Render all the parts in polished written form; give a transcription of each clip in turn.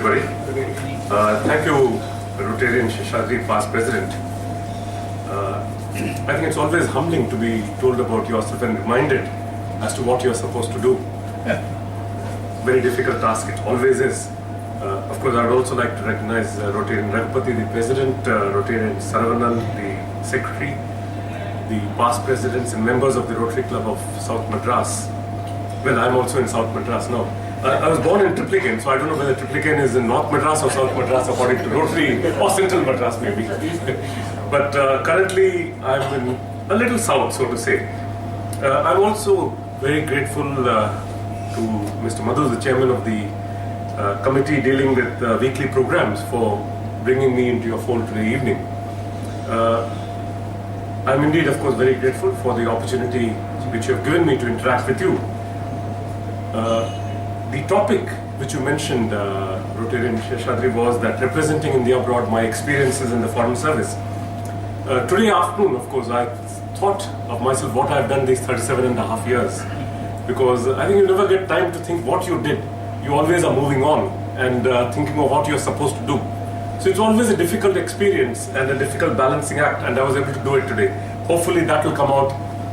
everybody. Thank you, Rotarian Seshadri, past president. I think it's always humbling to be told about yourself and reminded as to what you're supposed to do. Very difficult task, it always is. Of course, I would also like to recognize Rotarian Raghupati, the president, Rotarian Saravanan, the secretary, the past presidents and members of the Rotary Club of South Madras. Well, I'm also in South Madras now. I was born in Triplicane, so I don't know whether Triplicane is in North Madras or South Madras according to Rotary, or Central Madras maybe. But currently I'm in a little south, so to say. I'm also very grateful to Mr. Madhu, the chairman of the committee dealing with weekly programs, for bringing me into your fold today evening. I'm indeed, of course, very grateful for the opportunity which you have given me to interact with you. The topic which you mentioned, Rotarian Seshadri, was that representing India abroad, my experiences in the Foreign Service. Today afternoon, of course, I thought of myself what I've done these 37.5 years, because I think you never get time to think what you did. You always are moving on and thinking of what you're supposed to do. So it's always a difficult experience and a difficult balancing act, and I was able to do it today. Hopefully that will come out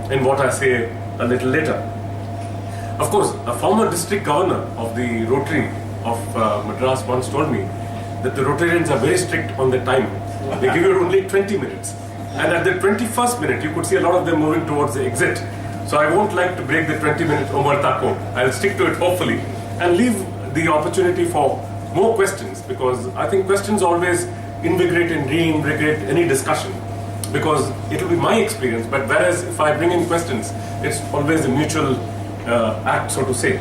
in what I say a little later. Of course, a former district governor of the Rotary of Madras once told me that the Rotarians are very strict on the time. They give you only 20 minutes. And at the 21st minute, you could see a lot of them moving towards the exit. So I won't like to break the 20-minute omerta code. I'll stick to it hopefully and leave the opportunity for more questions, because I think questions always invigorate and reinvigorate any discussion, because it will be my experience, but whereas if I bring in questions, it's always a mutual act, so to say.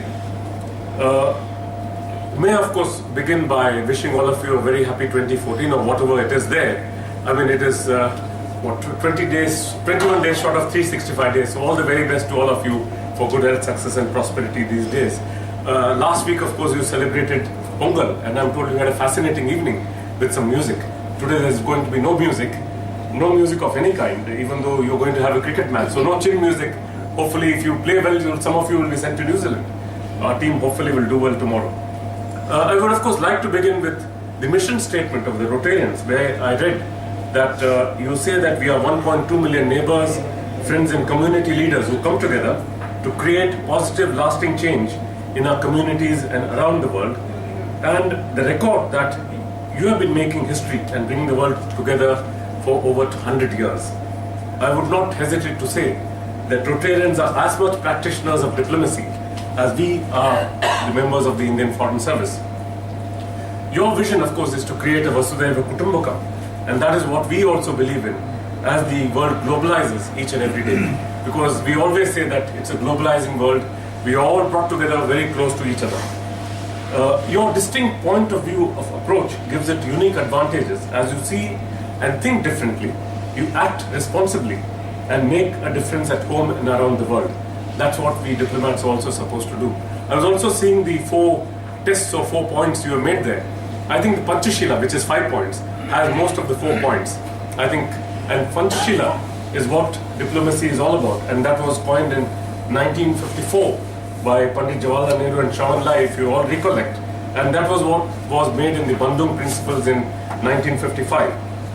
May I, of course, begin by wishing all of you a very happy 2014, or whatever it is there. I mean, it is 21 days short of 365 days, so all the very best to all of you for good health, success and prosperity these days. Last week, of course, you celebrated Pongal, and I'm told you had a fascinating evening with some music. Today there's going to be no music of any kind, even though you're going to have a cricket match, so no chill music. Hopefully, if you play well, some of you will be sent to New Zealand. Our team hopefully will do well tomorrow. I would, of course, like to begin with the mission statement of the Rotarians, where I read that you say that we are 1.2 million neighbors, friends and community leaders who come together to create positive, lasting change in our communities and around the world, and the record that you have been making history and bringing the world together for over 100 years. I would not hesitate to say that Rotarians are as much practitioners of diplomacy as we are the members of the Indian Foreign Service. Your vision, of course, is to create a Vasudhaiva Kutumbakam, and that is what we also believe in as the world globalizes each and every day, because we always say that it's a globalizing world. We are all brought together very close to each other. Your distinct point of view of approach gives it unique advantages. As you see and think differently, you act responsibly and make a difference at home and around the world. That's what we diplomats are also supposed to do. I was also seeing the 4 tests or 4 points you have made there. I think the Panchashila, which is 5 points, has most of the 4 points. I think, and Panchashila is what diplomacy is all about, and that was coined in 1954 by Pandit Jawaharlal Nehru and Chau En-lai, if you all recollect. And that was what was made in the Bandung Principles in 1955.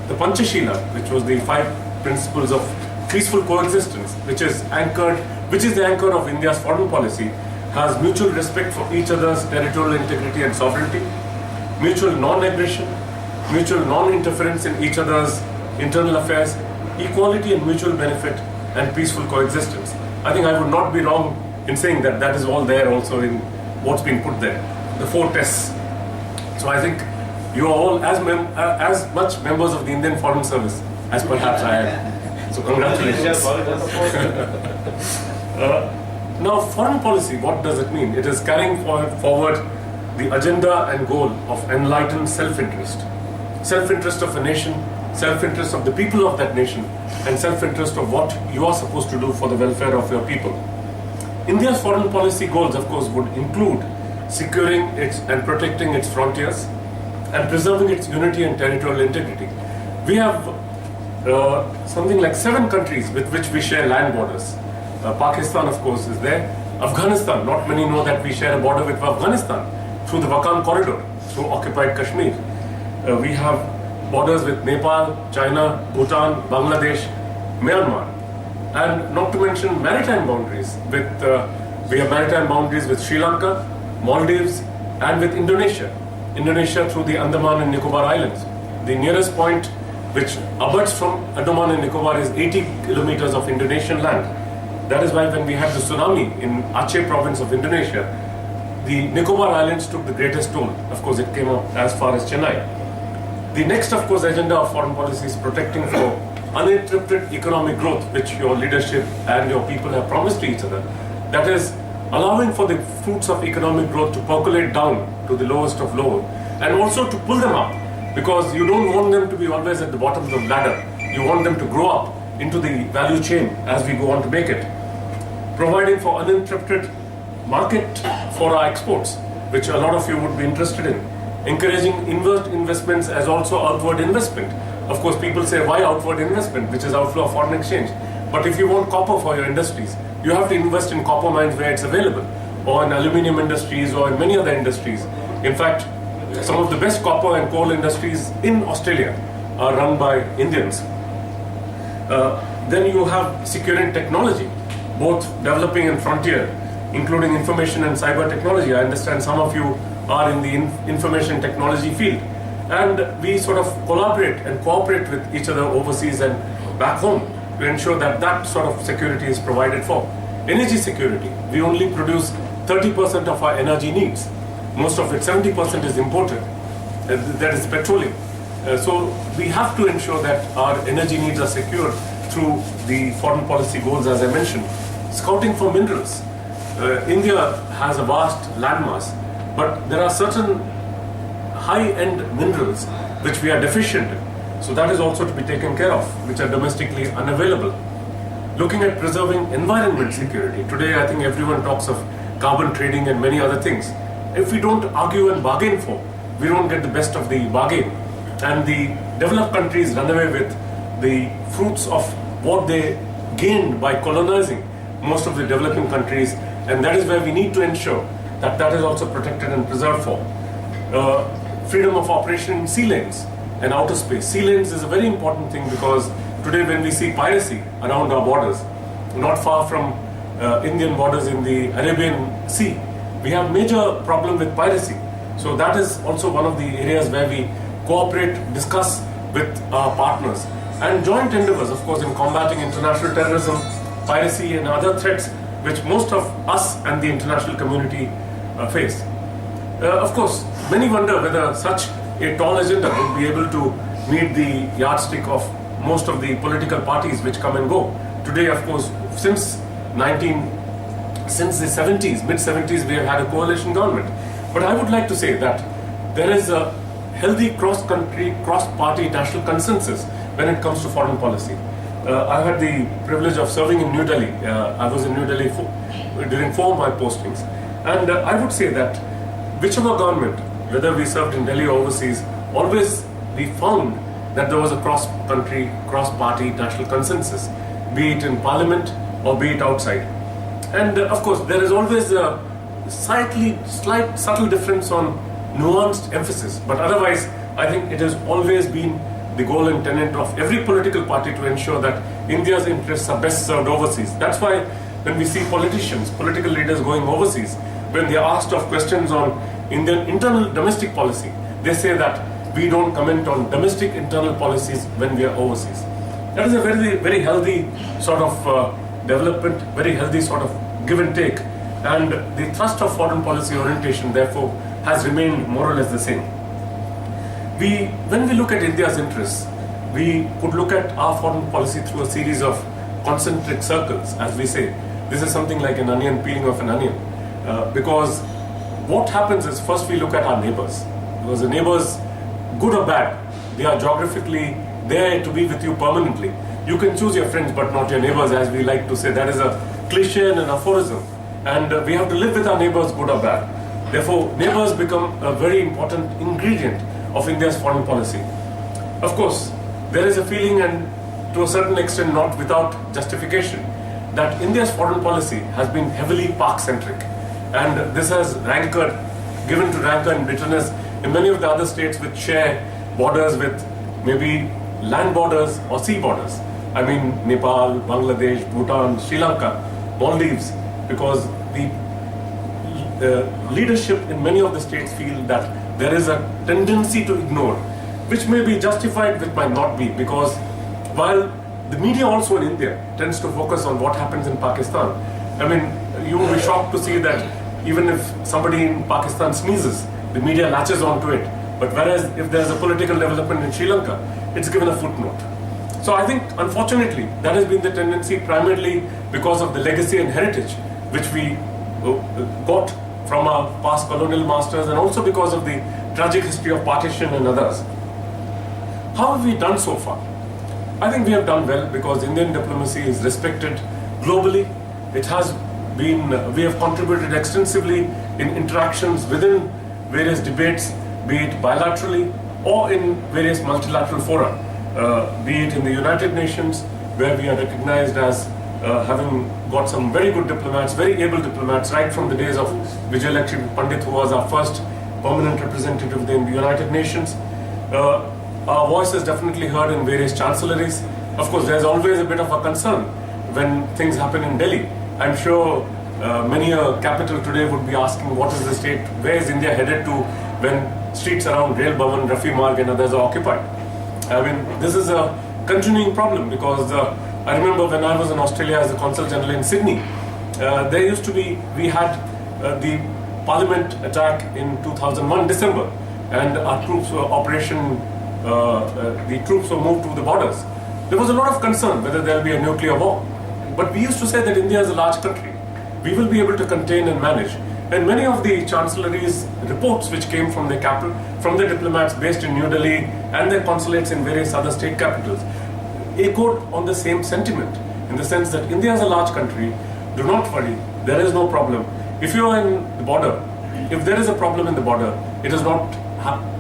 The Panchashila, which was the 5 principles of peaceful coexistence, which is the anchor of India's foreign policy, has mutual respect for each other's territorial integrity and sovereignty, mutual non-aggression, mutual non-interference in each other's internal affairs, equality and mutual benefit, and peaceful coexistence. I think I would not be wrong in saying that that is all there also in what's been put there, the 4 tests. So I think you are all as much members of the Indian Foreign Service as perhaps I am. So congratulations. Now, foreign policy, what does it mean? It is carrying forward the agenda and goal of enlightened self-interest. Self-interest of a nation, self-interest of the people of that nation, and self-interest of what you are supposed to do for the welfare of your people. India's foreign policy goals, of course, would include securing its and protecting its frontiers and preserving its unity and territorial integrity. We have something like 7 countries with which we share land borders. Pakistan, of course, is there. Afghanistan, not many know that we share a border with Afghanistan through the Wakhan corridor. through occupied Kashmir. We have borders with Nepal, China, Bhutan, Bangladesh, Myanmar, and not to mention maritime boundaries. We have maritime boundaries with Sri Lanka, Maldives, and with Indonesia. Indonesia through the Andaman and Nicobar Islands. The nearest point which abuts from Andaman and Nicobar is 80 kilometers of Indonesian land. That is why when we had the tsunami in Aceh province of Indonesia, the Nicobar Islands took the greatest toll. Of course, it came up as far as Chennai. The next, of course, agenda of foreign policy is protecting for uninterrupted economic growth, which your leadership and your people have promised to each other. That is, allowing for the fruits of economic growth to percolate down to the lowest of low, and also to pull them up, because you don't want them to be always at the bottom of the ladder. You want them to grow up into the value chain as we go on to make it. Providing for uninterrupted market for our exports, which a lot of you would be interested in. Encouraging investments as also outward investment. Of course, people say, why outward investment, which is outflow of foreign exchange? But if you want copper for your industries, you have to invest in copper mines where it's available, or in aluminium industries, or in many other industries. In fact, some of the best copper and coal industries in Australia are run by Indians. Then you have securing technology, both developing and frontier, including information and cyber technology. I understand some of you are in the information technology field. And we sort of collaborate and cooperate with each other overseas and back home to ensure that that sort of security is provided for. Energy security. We only produce 30% of our energy needs. Most of it, 70% is imported. That is petroleum. So we have to ensure that our energy needs are secured through the foreign policy goals, as I mentioned. Scouting for minerals. India has a vast landmass, but there are certain high-end minerals which we are deficient in. So that is also to be taken care of, which are domestically unavailable. Looking at preserving environment security. Today, I think everyone talks of carbon trading and many other things. If we don't argue and bargain for, we don't get the best of the bargain. And the developed countries run away with the fruits of what they gained by colonizing most of the developing countries, and that is where we need to ensure that that is also protected and preserved for. Freedom of operation in sea lanes and outer space. Sea lanes is a very important thing, because today when we see piracy around our borders, not far from Indian borders in the Arabian Sea, we have major problem with piracy. So that is also one of the areas where we cooperate, discuss with our partners, and joint endeavors, of course, in combating international terrorism, piracy and other threats which most of us and the international community face. Of course, many wonder whether such a tall agenda would be able to meet the yardstick of most of the political parties which come and go. Today, of course, since the 70s, mid-70s, we have had a coalition government. But I would like to say that there is a healthy cross-country, cross-party national consensus when it comes to foreign policy. I had the privilege of serving in New Delhi. I was in New Delhi during 4 of my postings. And I would say that whichever government, whether we served in Delhi or overseas, always we found that there was a cross-country, cross-party national consensus, be it in parliament or be it outside. And of course, there is always a slight subtle difference on nuanced emphasis. But otherwise, I think it has always been the goal and tenet of every political party to ensure that India's interests are best served overseas. That's why when we see politicians, political leaders going overseas, when they are asked of questions on Indian internal domestic policy, they say that we don't comment on domestic internal policies when we are overseas. That is a very, very healthy sort of development, very healthy sort of give and take. And the thrust of foreign policy orientation, therefore, has remained more or less the same. When we look at India's interests, we could look at our foreign policy through a series of concentric circles, as we say. This is something like an onion, peeling off an onion. Because what happens is, first we look at our neighbors. Because the neighbors, good or bad, they are geographically there to be with you permanently. You can choose your friends, but not your neighbors, as we like to say. That is a cliche and an aphorism. And we have to live with our neighbors, good or bad. Therefore, neighbors become a very important ingredient of India's foreign policy. Of course, there is a feeling, and to a certain extent not without justification, that India's foreign policy has been heavily Pak-centric. And this has given to rancor and bitterness in many of the other states which share borders with maybe land borders or sea borders. I mean Nepal, Bangladesh, Bhutan, Sri Lanka, Maldives, because the leadership in many of the states feel that there is a tendency to ignore, which may be justified, which might not be, because while the media also in India tends to focus on what happens in Pakistan. I mean, you will be shocked to see that even if somebody in Pakistan sneezes, the media latches onto it. But whereas if there's a political development in Sri Lanka, it's given a footnote. So I think, unfortunately, that has been the tendency primarily because of the legacy and heritage which we got from our past colonial masters, and also because of the tragic history of partition and others. How have we done so far? I think we have done well because Indian diplomacy is respected globally. It has been, we have contributed extensively in interactions within various debates, be it bilaterally or in various multilateral fora, be it in the United Nations, where we are recognized as having got some very good diplomats, very able diplomats, right from the days of Vijay Lakshmi Pandit, who was our first permanent representative in the United Nations. Our voice is definitely heard in various chancelleries. Of course, there's always a bit of a concern when things happen in Delhi. I'm sure many a capital today would be asking what is the state, where is India headed to when streets around Rail Bhavan, Rafi Marg and others are occupied. I mean, this is a continuing problem because I remember when I was in Australia as the Consul General in Sydney, there used to be, we had the Parliament attack in 2001 December, and our troops were the troops were moved to the borders. There was a lot of concern whether there will be a nuclear war. But we used to say that India is a large country. We will be able to contain and manage. And many of the chancelleries' reports which came from the capital, from the diplomats based in New Delhi and their consulates in various other state capitals, echoed on the same sentiment, in the sense that India is a large country, do not worry, there is no problem. If you are in the border, if there is a problem in the border, it is not,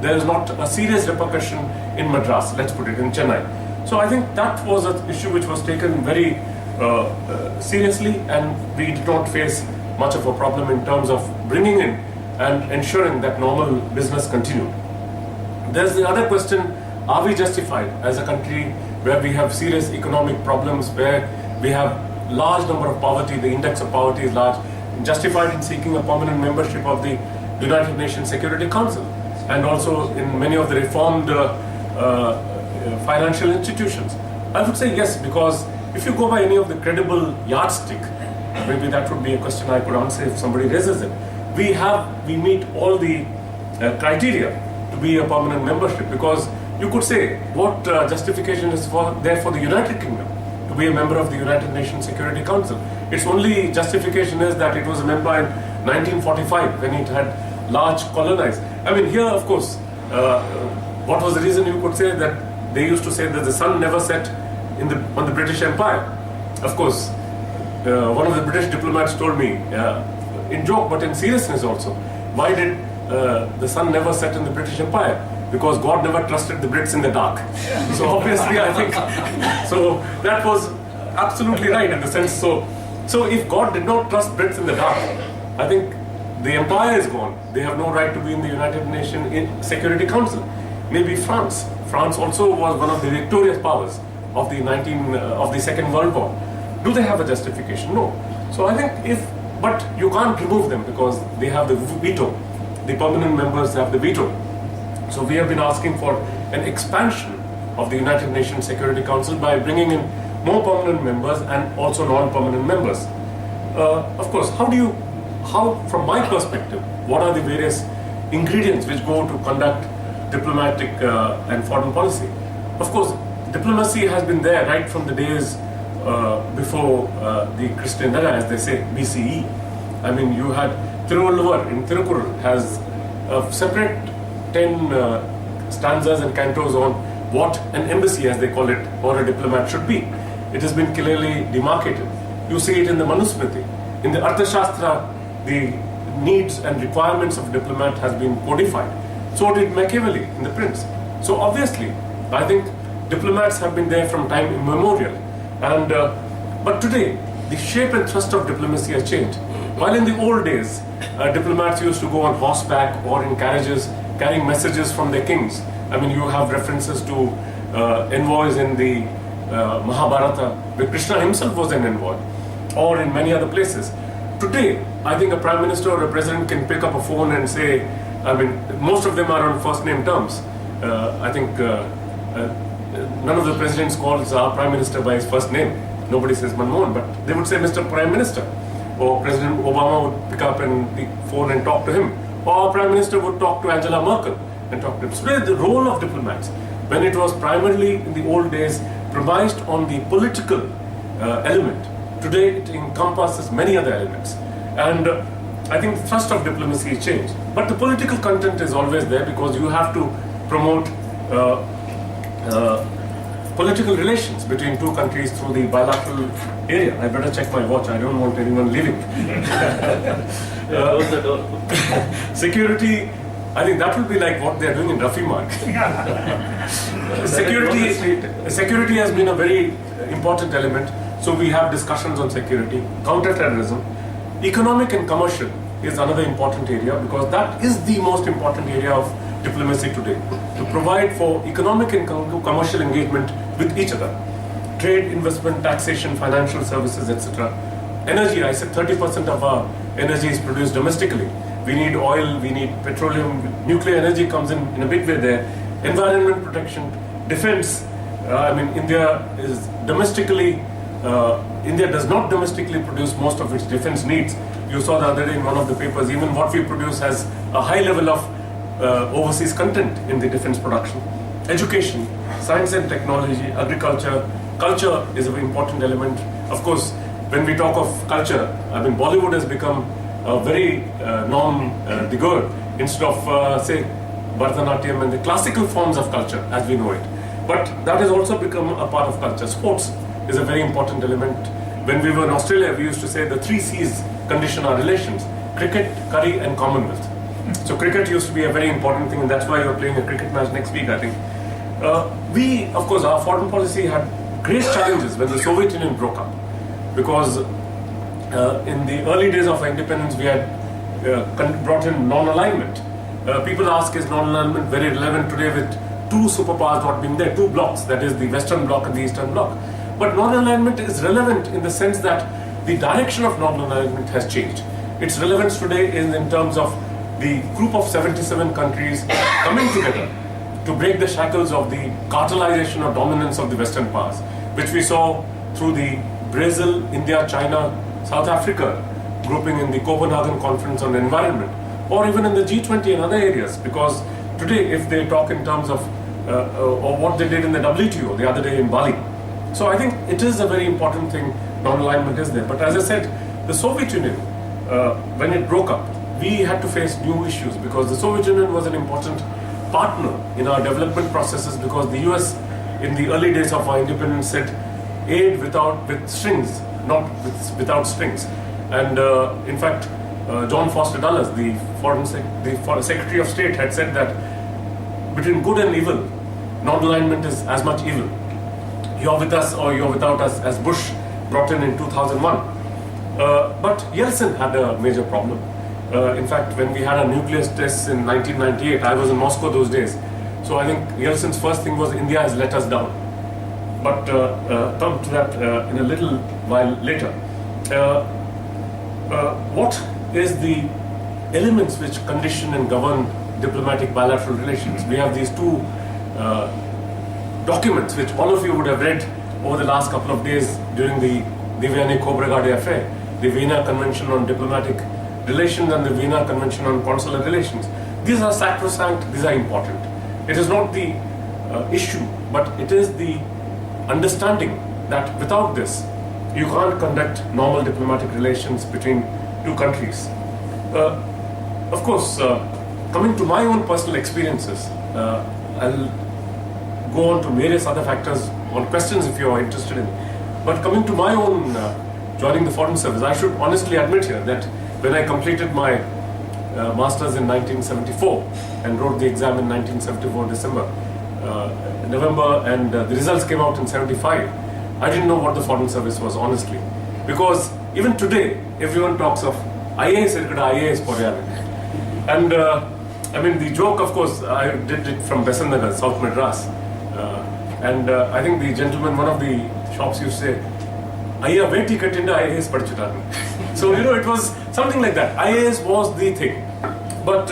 there is not a serious repercussion in Madras, let's put it, in Chennai. So I think that was an issue which was taken very seriously, and we did not face much of a problem in terms of bringing in and ensuring that normal business continued. There's the other question, are we justified as a country where we have serious economic problems, where we have large number of poverty, the index of poverty is large, justified in seeking a permanent membership of the United Nations Security Council, and also in many of the reformed financial institutions? I would say yes, because if you go by any of the credible yardstick, maybe that would be a question I could answer if somebody raises it. We meet all the criteria to be a permanent membership, because you could say what justification is there for the United Kingdom to be a member of the United Nations Security Council. Its only justification is that it was a member in 1945 when it had large colonized. I mean, here of course, what was the reason? You could say that they used to say that the sun never set on the British Empire. Of course, one of the British diplomats told me, in joke but in seriousness also, why did the sun never set in the British Empire? Because God never trusted the Brits in the dark. So obviously I think, so that was absolutely right in the sense. So if God did not trust Brits in the dark, I think the empire is gone. They have no right to be in the United Nations Security Council. Maybe France. France also was one of the victorious powers of the Second World War. Do they have a justification? No. So I think but you can't remove them because they have the veto. The permanent members have the veto. So we have been asking for an expansion of the United Nations Security Council by bringing in more permanent members and also non-permanent members. Of course, from my perspective, what are the various ingredients which go to conduct diplomatic and foreign policy? Of course, diplomacy has been there right from the days before the Christian era, as they say, BCE. I mean, you had Thiruvalluvar in Tirukkural has a separate 10 stanzas and cantos on what an embassy, as they call it, or a diplomat should be. It has been clearly demarcated. You see it in the Manusmriti. In the Arthashastra, the needs and requirements of a diplomat has been codified. So did Machiavelli in The Prince. So obviously, I think diplomats have been there from time immemorial. But today, the shape and thrust of diplomacy has changed. While in the old days, diplomats used to go on horseback or in carriages carrying messages from their kings. I mean, you have references to envoys in the Mahabharata, where Krishna himself was an envoy, or in many other places. Today, I think a prime minister or a president can pick up a phone and say, I mean, most of them are on first name terms. I think none of the presidents calls our prime minister by his first name. Nobody says Manmohan, but they would say Mr. Prime Minister. Or President Obama would pick up the phone and talk to him. Or our prime minister would talk to Angela Merkel and talk to him. So the role of diplomats, when it was primarily in the old days premised on the political element, today it encompasses many other elements. And I think the thrust of diplomacy changed. But the political content is always there because you have to promote political relations between two countries through the bilateral area. I better check my watch, I don't want anyone leaving. Close the door. Security, I think that will be like what they are doing in Rafi Mark. Security has been a very important element. So we have discussions on security, counter-terrorism. Economic and commercial is another important area because that is the most important area of diplomacy today. To provide for economic and commercial engagement with each other. Trade, investment, taxation, financial services, etc. Energy, I said 30% of our energy is produced domestically. We need oil, we need petroleum, nuclear energy comes in a big way there. Environment protection, defense. I mean, India does not domestically produce most of its defense needs. You saw the other day in one of the papers, even what we produce has a high level of overseas content in the defense production. Education, science and technology, agriculture. Culture is an important element. Of course, when we talk of culture, I mean, Bollywood has become a very norm de guerre instead of, say, Bharatanatyam and the classical forms of culture as we know it. But that has also become a part of culture. Sports is a very important element. When we were in Australia, we used to say the 3 C's condition our relations: cricket, curry, and Commonwealth. So cricket used to be a very important thing, and that's why you're playing a cricket match next week, I think. We, of course, our foreign policy had great challenges when the Soviet Union broke up, because in the early days of our independence, we had brought in non-alignment. People ask, is non-alignment very relevant today with two superpowers not being there, two blocks, that is the Western Bloc and the Eastern Bloc? But non-alignment is relevant in the sense that the direction of non-alignment has changed. Its relevance today is in terms of the group of 77 countries coming together to break the shackles of the cartelization or dominance of the Western powers, which we saw through the Brazil, India, China, South Africa grouping in the Copenhagen Conference on Environment, or even in the G20 and other areas, because today if they talk in terms of or what they did in the WTO the other day in Bali. So I think it is a very important thing, non-alignment is there. But as I said, the Soviet Union, when it broke up, we had to face new issues because the Soviet Union was an important partner in our development processes, because the US in the early days of our independence said aid with strings, not without strings. And in fact, John Foster Dulles, the Secretary of State, had said that between good and evil, non-alignment is as much evil. You're with us or you're without us, as Bush brought in 2001. But Yeltsin had a major problem. In fact, when we had our nuclear tests in 1998, I was in Moscow those days. So I think Yeltsin's first thing was India has let us down. But come to that in a little while later. What is the elements which condition and govern diplomatic bilateral relations? We have these two documents which all of you would have read over the last couple of days during the Devyani Khobragade affair, the Vienna Convention on Diplomatic Relations and the Vienna Convention on Consular Relations. These are sacrosanct, these are important. It is not the issue, but it is the understanding that without this, you can't conduct normal diplomatic relations between two countries. Of course, coming to my own personal experiences, I'll go on to various other factors on questions if you are interested in. But coming to my own joining the Foreign Service, I should honestly admit here that when I completed my Masters in 1974 and wrote the exam in 1974 November, and the results came out in 75, I didn't know what the Foreign Service was, honestly. Because even today, everyone talks of IAS, IAS, and I mean, the joke, of course, I did it from Besant Nagar, South Madras. And I think the gentleman, one of the shops used to say, Ayya, veti kattinda IAS padichittarnu. So, it was something like that. IAS was the thing. But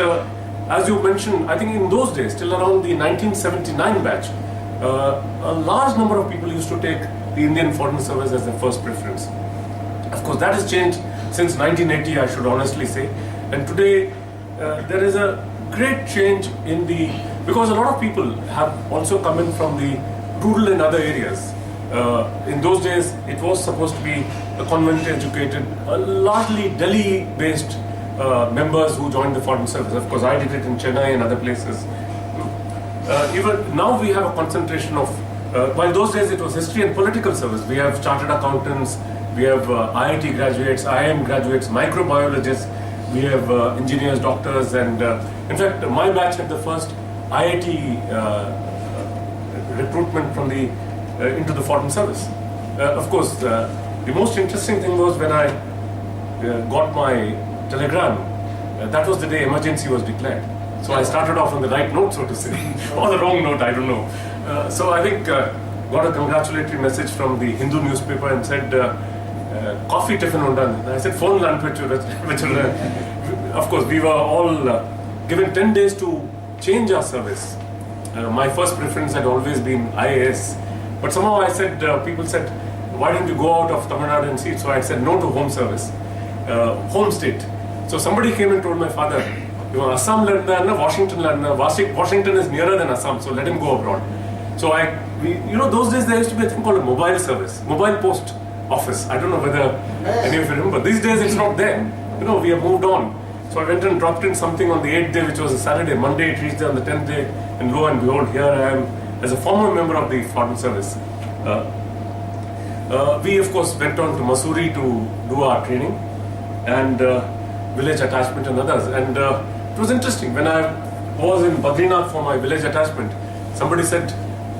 as you mentioned, I think in those days, till around the 1979 batch, a large number of people used to take the Indian Foreign Service as their first preference. Of course, that has changed since 1980, I should honestly say. And today, there is a great change in because a lot of people have also come in from the rural and other areas. In those days, it was supposed to be a convent-educated, largely Delhi-based members who joined the Foreign Service. Of course, I did it in Chennai and other places. Even now we have a concentration of, while those days it was history and political service, we have chartered accountants, we have IIT graduates, IIM graduates, microbiologists, we have engineers, doctors, and in fact my batch had the first IIT recruitment from into the Foreign Service. Of course, the most interesting thing was when I got my telegram, that was the day emergency was declared. So I started off on the right note, so to say, or the wrong note, I don't know. So I think got a congratulatory message from the Hindu newspaper and said, coffee tiffin undan. I said, phone lunch, which of course, we were all given 10 days to change our service. My first preference had always been IAS. But somehow I said, people said, why don't you go out of Tamil Nadu and see it? So I said no to home service, home state. So somebody came and told my father, Assam ladna, Washington ladna. Washington is nearer than Assam, so let him go abroad. So those days there used to be a thing called a mobile service, mobile post office. I don't know whether any of you remember. These days it's not there. We have moved on. So I went and dropped in something on the 8th day, which was a Saturday. Monday it reached there on the 10th day, and lo and behold, here I am as a former member of the Foreign Service. We of course went on to Mussoorie to do our training and village attachment and others. And it was interesting, when I was in Badrinath for my village attachment, somebody said,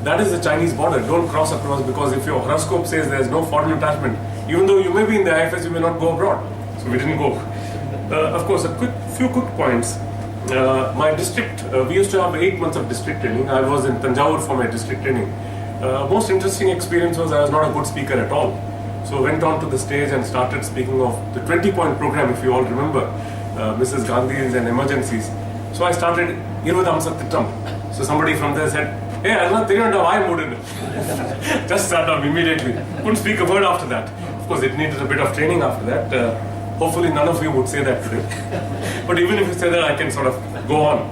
that is the Chinese border, don't cross across, because if your horoscope says there is no foreign attachment, even though you may be in the IFS, you may not go abroad. So we didn't go. Of course, few quick points. My district, we used to have 8 months of district training. I was in Tanjavur for my district training. Most interesting experience was I was not a good speaker at all. So went on to the stage and started speaking of the 20-point program, if you all remember, Mrs. Gandhi's and emergencies. So I started Irvadam Sattitam. So somebody from there said, hey, I'm not I moved. Just sat down immediately. Couldn't speak a word after that. Of course, it needed a bit of training after that. Hopefully none of you would say that today. But even if you say that, I can sort of go on.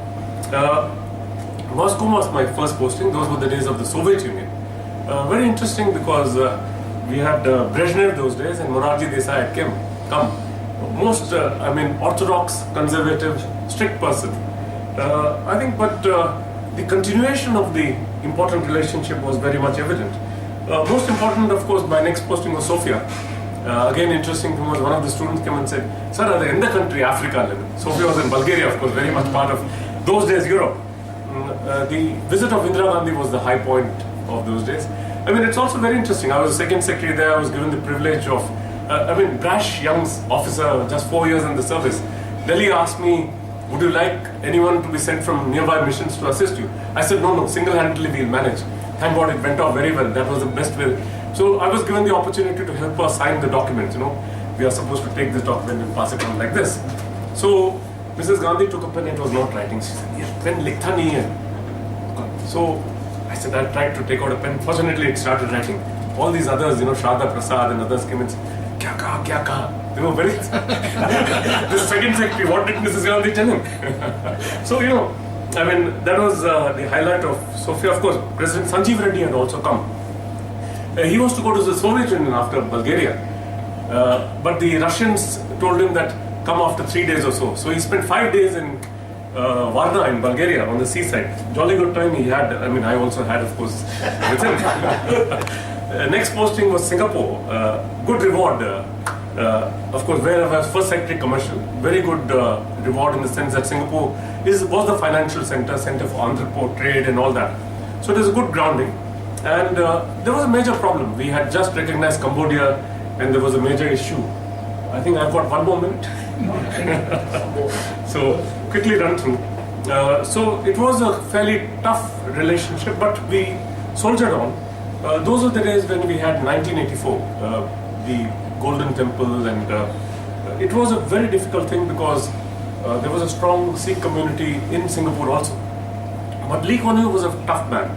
Moscow was my first posting. Those were the days of the Soviet Union. Very interesting because we had Brezhnev those days and Morarji Desai had come. Most, orthodox, conservative, strict person. I think, but the continuation of the important relationship was very much evident. Most important, of course, my next posting was Sofia. Again, interesting thing was one of the students came and said, sir, are they in the country, Africa? Sofia was in Bulgaria, of course, very much part of those days, Europe. The visit of Indira Gandhi was the high point of those days. It's also very interesting. I was second secretary there. I was given the privilege of, brash young officer, just 4 years in the service. Delhi asked me, would you like anyone to be sent from nearby missions to assist you? I said, no, single-handedly we'll manage. Thank God it went off very well. That was the best way. So I was given the opportunity to help her sign the document. We are supposed to take this document and pass it on like this. So Mrs. Gandhi took a pen and it was not writing. She said, yeah, pen likhta nahi hai. So I said, I tried to take out a pen. Fortunately, it started writing. All these others, Sharda Prasad and others came and said, kya kaha? They were very... The second secretary, what did Mrs. Gandhi tell him? So, that was the highlight of Sofia. Of course, President Sanjeev Reddy had also come. He was to go to the Soviet Union after Bulgaria. But the Russians told him that come after 3 days or so. So he spent 5 days in Varna in Bulgaria on the seaside. Jolly good time he had. I also had, of course, with him. Next posting was Singapore. Good reward. Of course, where I was first secretary commercial. Very good reward in the sense that Singapore was the financial center for entrepreneur trade and all that. So it is a good grounding. And there was a major problem. We had just recognized Cambodia and there was a major issue. I think I've got 1 more minute. So quickly run through. So it was a fairly tough relationship, but we soldiered on. Those were the days when we had 1984, the Golden Temple, and it was a very difficult thing because there was a strong Sikh community in Singapore also. But Lee Kuan Yew was a tough man.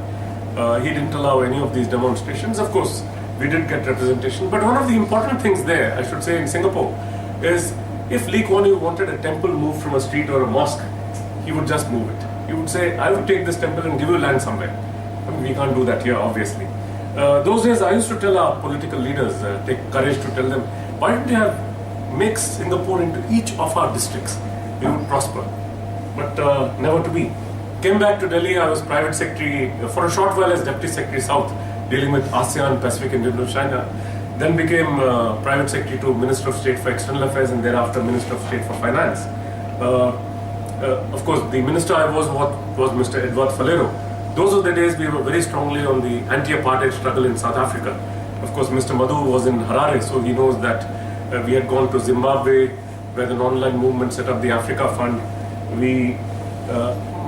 He didn't allow any of these demonstrations. Of course, we did get representation, but one of the important things there, I should say, in Singapore, is if Lee Kuan Yew wanted a temple moved from a street or a mosque, he would just move it. He would say, I would take this temple and give you land somewhere. I mean, we can't do that here, obviously. Those days, I used to tell our political leaders, take courage to tell them, why don't you make Singapore into each of our districts? We would prosper. But never to be. Came back to Delhi, I was private secretary for a short while as Deputy Secretary South, dealing with ASEAN, Pacific and Indo-China. Then became private secretary to Minister of State for External Affairs and thereafter Minister of State for Finance. Of course, the minister I was Mr. Edward Falero. Those were the days we were very strongly on the anti-apartheid struggle in South Africa. Of course, Mr. Madhu was in Harare, so he knows that we had gone to Zimbabwe, where the non-aligned movement set up the Africa Fund.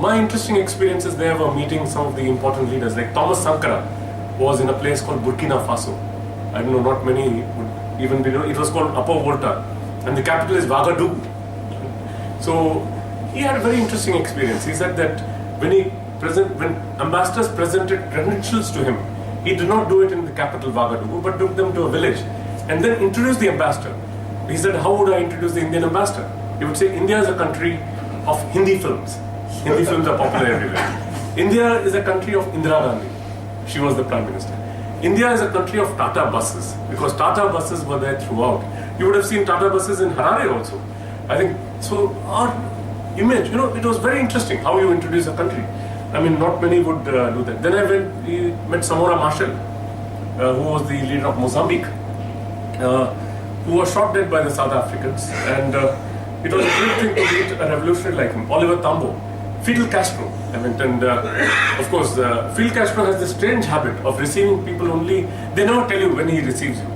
My interesting experiences there were meeting some of the important leaders, like Thomas Sankara was in a place called Burkina Faso. I don't know, not many would even be known. It was called Upper Volta, and the capital is Ouagadougou. So he had a very interesting experience. He said that when ambassadors presented credentials to him, he did not do it in the capital Ouagadougou, but took them to a village and then introduced the ambassador. He said, how would I introduce the Indian ambassador? He would say, India is a country of Hindi films. Hindi films are popular everywhere. India is a country of Indira Gandhi. She was the Prime Minister. India is a country of Tata buses, because Tata buses were there throughout. You would have seen Tata buses in Harare also. I think, so our image, it was very interesting how you introduce a country. I mean, not many would do that. Then we met Samora Machel, who was the leader of Mozambique, who was shot dead by the South Africans. And it was a great thing to meet a revolutionary like him, Oliver Tambo, Fidel Castro. And of course, Fidel Castro has this strange habit of receiving people only, they never tell you when he receives you.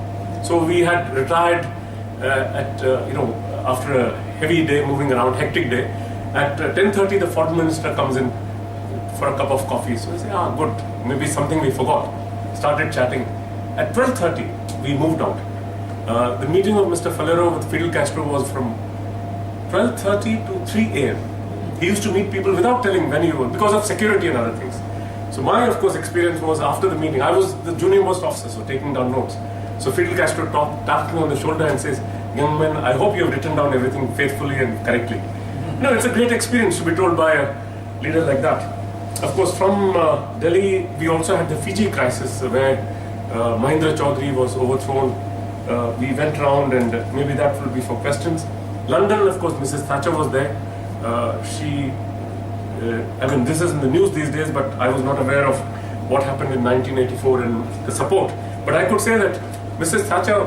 So we had retired after a heavy day, moving around, hectic day. At 10:30, the foreign minister comes in for a cup of coffee. So I say, good, maybe something we forgot. Started chatting. At 12:30, we moved out. The meeting of Mr. Falero with Fidel Castro was from 12:30 to 3 a.m. He used to meet people without telling when he was, because of security and other things. So my, of course, experience was after the meeting. I was the junior most officer, so taking down notes. So Fidel Castro tapped me on the shoulder and says, young man, I hope you have written down everything faithfully and correctly. It's a great experience to be told by a leader like that. Of course, from Delhi, we also had the Fiji crisis where Mahindra Chaudhary was overthrown. We went around, and maybe that will be for questions. London, of course, Mrs. Thatcher was there. This is in the news these days, but I was not aware of what happened in 1984 and the support. But I could say that Mrs. Thatcher,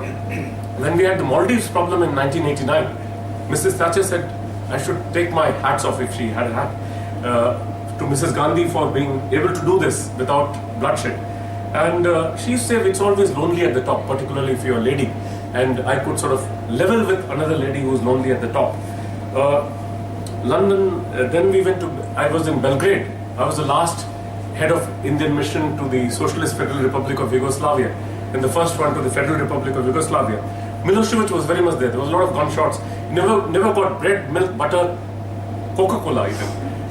when we had the Maldives problem in 1989, Mrs. Thatcher said, I should take my hats off, if she had a hat, to Mrs. Gandhi for being able to do this without bloodshed. And she used to say, it's always lonely at the top, particularly if you're a lady. And I could sort of level with another lady who's lonely at the top. London, then we went to, I was in Belgrade. I was the last head of Indian mission to the Socialist Federal Republic of Yugoslavia, and the first one to the Federal Republic of Yugoslavia. Milosevic was very much there. There was a lot of gunshots. Never got bread, milk, butter, Coca-Cola even.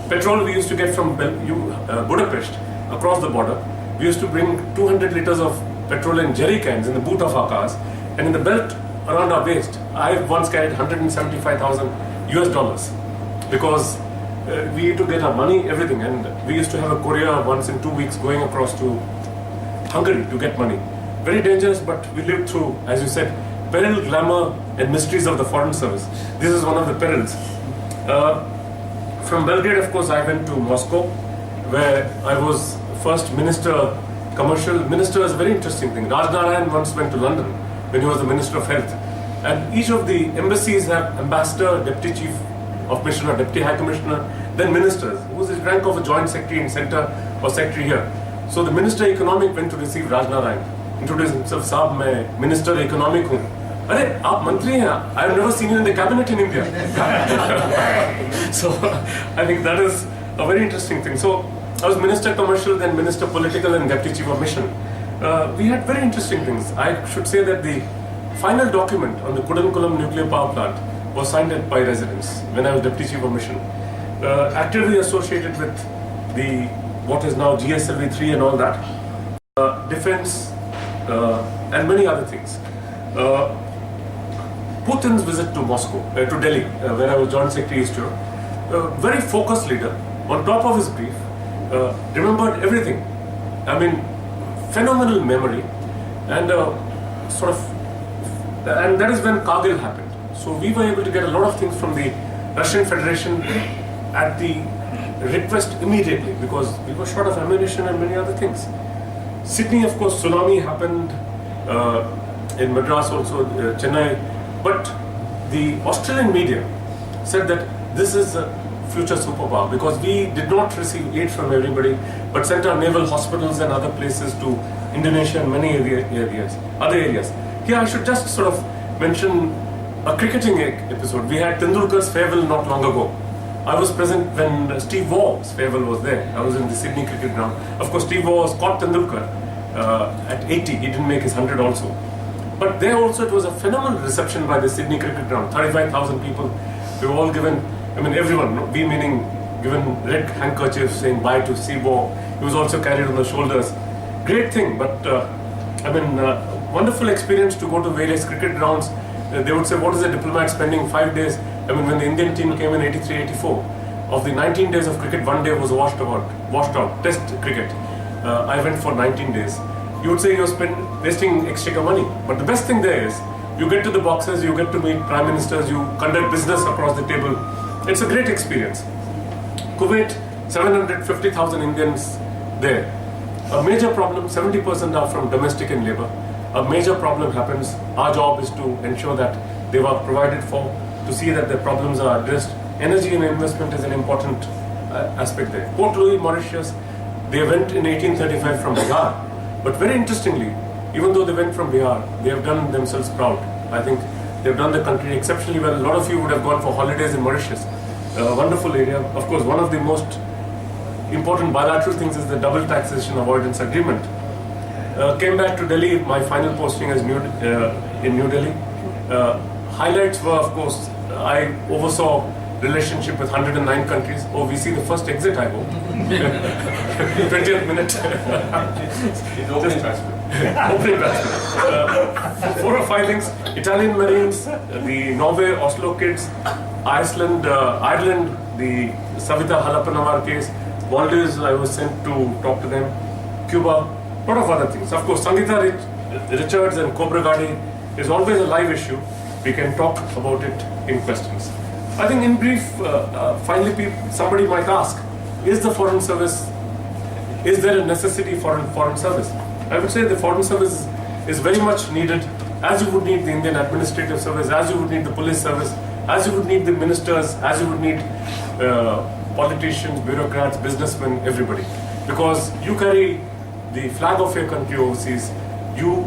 Petrol we used to get from Budapest across the border. We used to bring 200 liters of petrol in jerry cans in the boot of our cars, and in the belt around our waist, I once carried $175,000 US because we used to get our money, everything, and we used to have a courier once in 2 weeks going across to Hungary to get money. Very dangerous, but we lived through, as you said, peril, glamour, and mysteries of the Foreign Service. This is one of the perils. From Belgrade, of course, I went to Moscow, where I was first minister, commercial minister is a very interesting thing. Raj Narayan once went to London when he was the Minister of Health. And each of the embassies have ambassador, deputy chief of mission or deputy high commissioner, then ministers, who's the rank of a joint secretary in center or secretary here. So the Minister Economic went to receive Raj Narayan, introduced himself, Saab, मैं Minister Economic हूँ, "Arey, aap mantri hain? I have never seen you in the cabinet in India." So I think that is a very interesting thing. So I was Minister Commercial, then Minister Political, and Deputy Chief of Mission. We had very interesting things. I should say that the final document on the Kudankulam nuclear power plant was signed by residents when I was Deputy Chief of Mission. Actively associated with the what is now GSLV-3 and all that, defense, and many other things. Putin's visit to Moscow, to Delhi, where I was Joint Secretary East Europe, very focused leader, on top of his brief, remembered everything. I mean, phenomenal memory, and and that is when Kargil happened. So we were able to get a lot of things from the Russian Federation at the request immediately, because we were short of ammunition and many other things. Sydney, of course, tsunami happened, in Madras also, Chennai, but the Australian media said that this is a future superpower, because we did not receive aid from everybody, but sent our naval hospitals and other places to Indonesia and many other areas. Here I should just sort of mention a cricketing episode. We had Tendulkar's farewell not long ago. I was present when Steve Waugh's farewell was there. I was in the Sydney cricket ground. Of course, Steve Waugh caught Tendulkar at 80. He didn't make his 100 also. But there also it was a phenomenal reception by the Sydney cricket ground. 35,000 people. We were all given, I mean everyone, we meaning given red handkerchiefs saying bye to Steve Waugh. He was also carried on the shoulders. Great thing, but wonderful experience to go to various cricket grounds. They would say, what is a diplomat spending 5 days? I mean, when the Indian team came in 83-84, of the 19 days of cricket, 1 day was washed out, test cricket. I went for 19 days. You would say you're wasting extra money. But the best thing there is, you get to the boxes, you get to meet prime ministers, you conduct business across the table. It's a great experience. Kuwait, 750,000 Indians there. A major problem, 70% are from domestic and labor. A major problem happens. Our job is to ensure that they were provided for, to see that their problems are addressed. Energy and investment is an important aspect there. Port Louis, Mauritius, they went in 1835 from Bihar. But very interestingly, even though they went from Bihar, they have done themselves proud. I think they've done the country exceptionally well. A lot of you would have gone for holidays in Mauritius. A wonderful area. Of course, one of the most important bilateral things is the double taxation avoidance agreement. Came back to Delhi, my final posting as in New Delhi. Highlights were, of course, I oversaw relationship with 109 countries. Oh, we see the first exit, I hope. 20th minute. It's opening transfer. Opening transfer. 4 or 5 things. Italian Marines, the Norway Oslo kids, Iceland, Ireland, the Savita Halappanavar case, Maldives, I was sent to talk to them, Cuba, a lot of other things. Of course, Sangeeta Richards and Cobra Gardi is always a live issue. We can talk about it in questions. I think in brief, finally somebody might ask, is the foreign service, is there a necessity for a foreign service? I would say the foreign service is very much needed, as you would need the Indian administrative service, as you would need the police service, as you would need the ministers, as you would need politicians, bureaucrats, businessmen, everybody. Because you carry the flag of your country overseas, you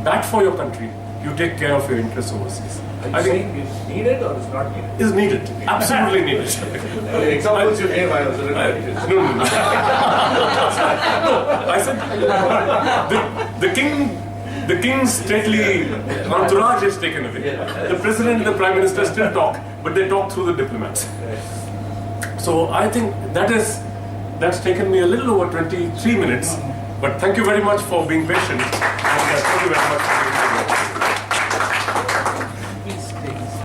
bat for your country, you take care of your interests overseas. Are you saying it's needed or it's not needed? Is needed, absolutely needed. The examples you gave, I was No. I said the king's stately entourage is taken away. The president and the prime minister still talk, but they talk through the diplomats. So I think that's taken me a little over 23 minutes. But thank you very much for being patient.